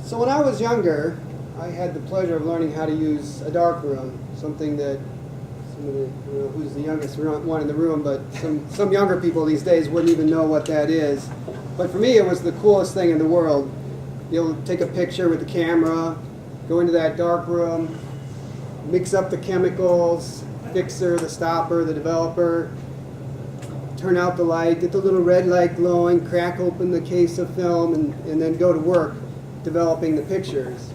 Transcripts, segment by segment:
So when I was younger, I had the pleasure of learning how to use a darkroom, something that somebody, I don't know who's the youngest one in the room, but some younger people these days wouldn't even know what that is. But for me, it was the coolest thing in the world. You'll take a picture with the camera, go into that darkroom, mix up the chemicals, fixer, the stopper, the developer, turn out the light, get the little red light glowing, crack open the case of film, and then go to work developing the pictures.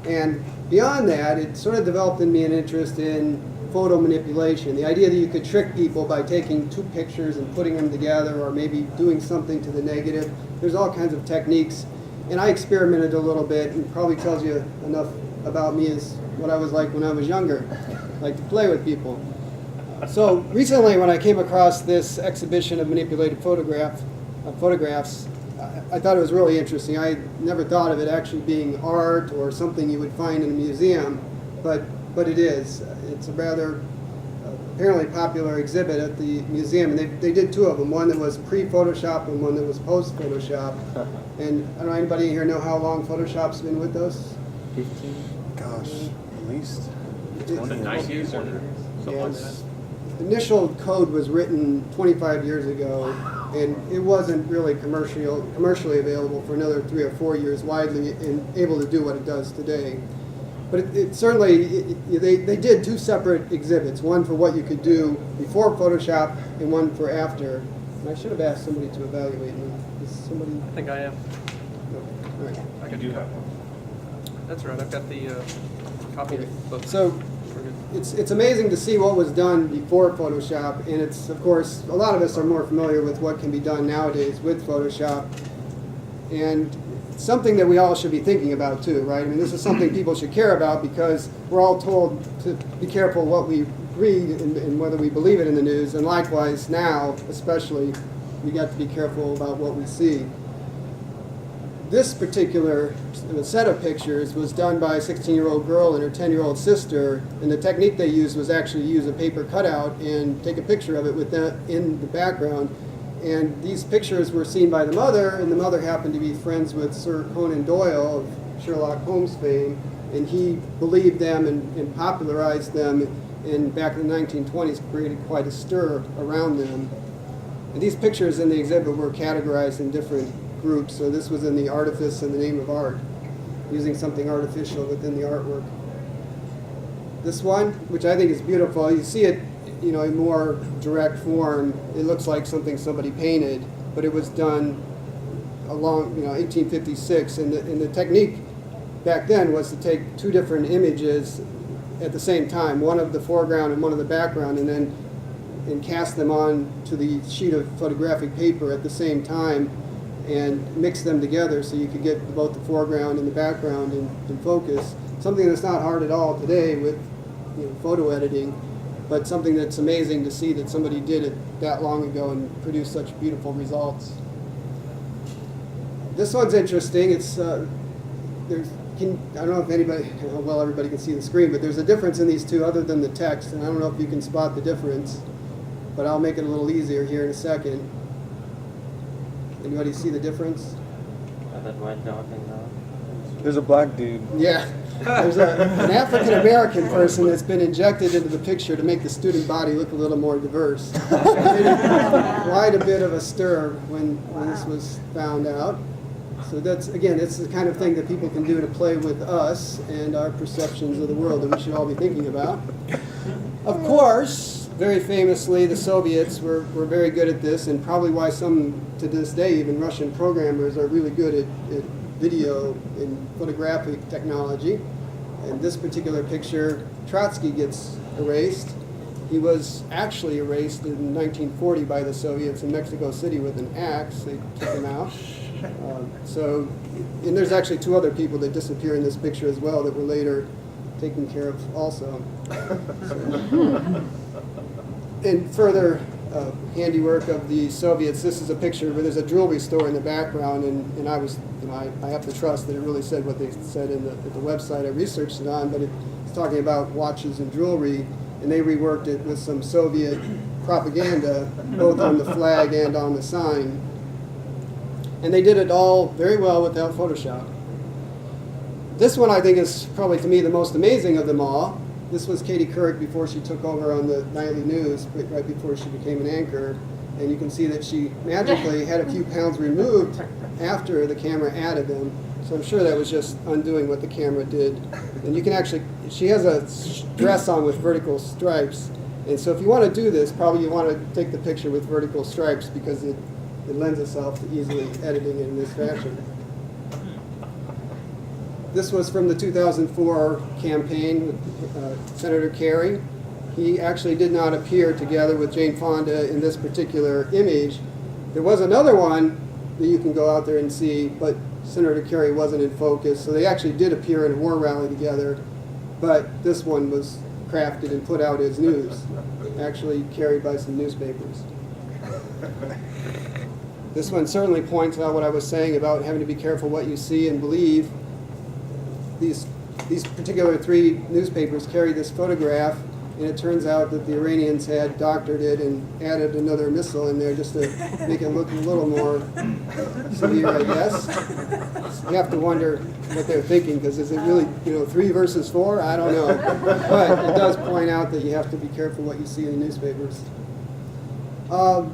And beyond that, it sort of developed in me an interest in photo manipulation. The idea that you could trick people by taking two pictures and putting them together, or maybe doing something to the negative. There's all kinds of techniques. And I experimented a little bit, and probably tells you enough about me as what I was like when I was younger. I like to play with people. So recently, when I came across this exhibition of manipulated photographs, I thought it was really interesting. I never thought of it actually being art or something you would find in a museum, but it is. It's a rather apparently popular exhibit at the museum, and they did two of them, one that was pre-Photoshop and one that was post-Photoshop. And I don't know, anybody here know how long Photoshop's been with us? 15? Gosh, at least 20 90s or something like that. The initial code was written 25 years ago, and it wasn't really commercially available for another 3 or 4 years widely and able to do what it does today. But it certainly, they did two separate exhibits, one for what you could do before Photoshop and one for after. And I should have asked somebody to evaluate me. Is somebody? I think I am. No. All right. I can do that. That's right. I've got the copy of the book. So it's amazing to see what was done before Photoshop, and it's, of course, a lot of us are more familiar with what can be done nowadays with Photoshop, and it's something that we all should be thinking about too, right? I mean, this is something people should care about, because we're all told to be careful what we read and whether we believe it in the news, and likewise now, especially, we got to be careful about what we see. This particular set of pictures was done by a 16-year-old girl and her 10-year-old sister, and the technique they used was actually use a paper cutout and take a picture of it with that in the background. And these pictures were seen by the mother, and the mother happened to be friends with Sir Conan Doyle of Sherlock Holmes fame, and he believed them and popularized them, and back in the 1920s created quite a stir around them. And these pictures in the exhibit were categorized in different groups, so this was in the artifice and the name of art, using something artificial within the artwork. This one, which I think is beautiful, you see it, you know, in more direct form. It looks like something somebody painted, but it was done along, 1856, and the technique back then was to take two different images at the same time, one of the foreground and one of the background, and cast them on to the sheet of photographic paper at the same time, and mix them together so you could get both the foreground and the background in focus. Something that's not hard at all today with photo editing, but something that's amazing to see that somebody did it that long ago and produced such beautiful results. This one's interesting. It's I don't know if how well everybody can see the screen, but there's a difference in these two other than the text, and I don't know if you can spot the difference, but I'll make it a little easier here in a second. Anybody see the difference? That white dot and that. There's a black dude. Yeah. There's an African-American person that's been injected into the picture to make the student body look a little more diverse. Quite a bit of a stir when this was found out. So that's, again, it's the kind of thing that people can do to play with us and our perceptions of the world that we should all be thinking about. Of course, very famously, the Soviets were very good at this, and probably why some, to this day, even Russian programmers are really good at video and photographic technology. In this particular picture, Trotsky gets erased. He was actually erased in 1940 by the Soviets in Mexico City with an axe. They took him out. And there's actually two other people that disappear in this picture as well that were later taken care of also. In further handiwork of the Soviets, this is a picture where there's a jewelry store in the background, and I have to trust that it really said what they said at the website I researched it on, but it's talking about watches and jewelry, and they reworked it with some Soviet propaganda, both on the flag and on the sign. And they did it all very well without Photoshop. This one I think is probably to me the most amazing of them all. This was Katie Couric before she took over on the nightly news, right before she became an anchor. And you can see that she magically had a few pounds removed after the camera added them. So I'm sure that was just undoing what the camera did. And you can actually, she has a dress on with vertical stripes. And so if you want to do this, probably you want to take the picture with vertical stripes because it lends itself to easily editing it in this fashion. This was from the 2004 campaign with Senator Kerry. He actually did not appear together with Jane Fonda in this particular image. There was another one that you can go out there and see, but Senator Kerry wasn't in focus, so they actually did appear in a war rally together, but this one was crafted and put out as news, actually carried by some newspapers. This one certainly points out what I was saying about having to be careful what you see and believe. These particular 3 newspapers carried this photograph, and it turns out that the Iranians had doctored it and added another missile in there just to make it look a little more severe, I guess. You have to wonder what they're thinking, because is it really, 3 versus 4? I don't know. But it does point out that you have to be careful what you see in the newspapers. Yeah.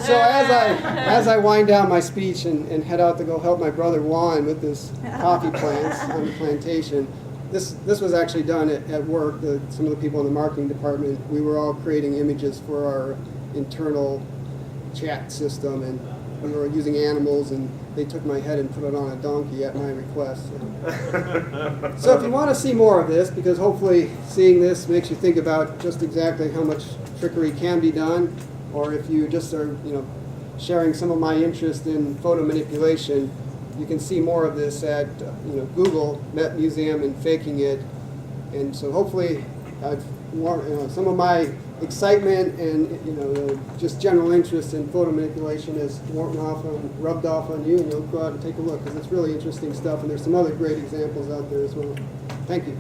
So as I wind down my speech and head out to go help my brother Juan with his coffee plants on the plantation, this was actually done at work. Some of the people in the marketing department, we were all creating images for our internal chat system, and we were using animals, and they took my head and put it on a donkey at my request. So if you want to see more of this, because hopefully seeing this makes you think about just exactly how much trickery can be done, or if you just are, sharing some of my interest in photo manipulation, you can see more of this at Google Met Museum and Faking It. And so hopefully I've some of my excitement and just general interest in photo manipulation has rubbed off on you, and you'll go out and take a look, because it's really interesting stuff, and there's some other great examples out there as well. Thank you.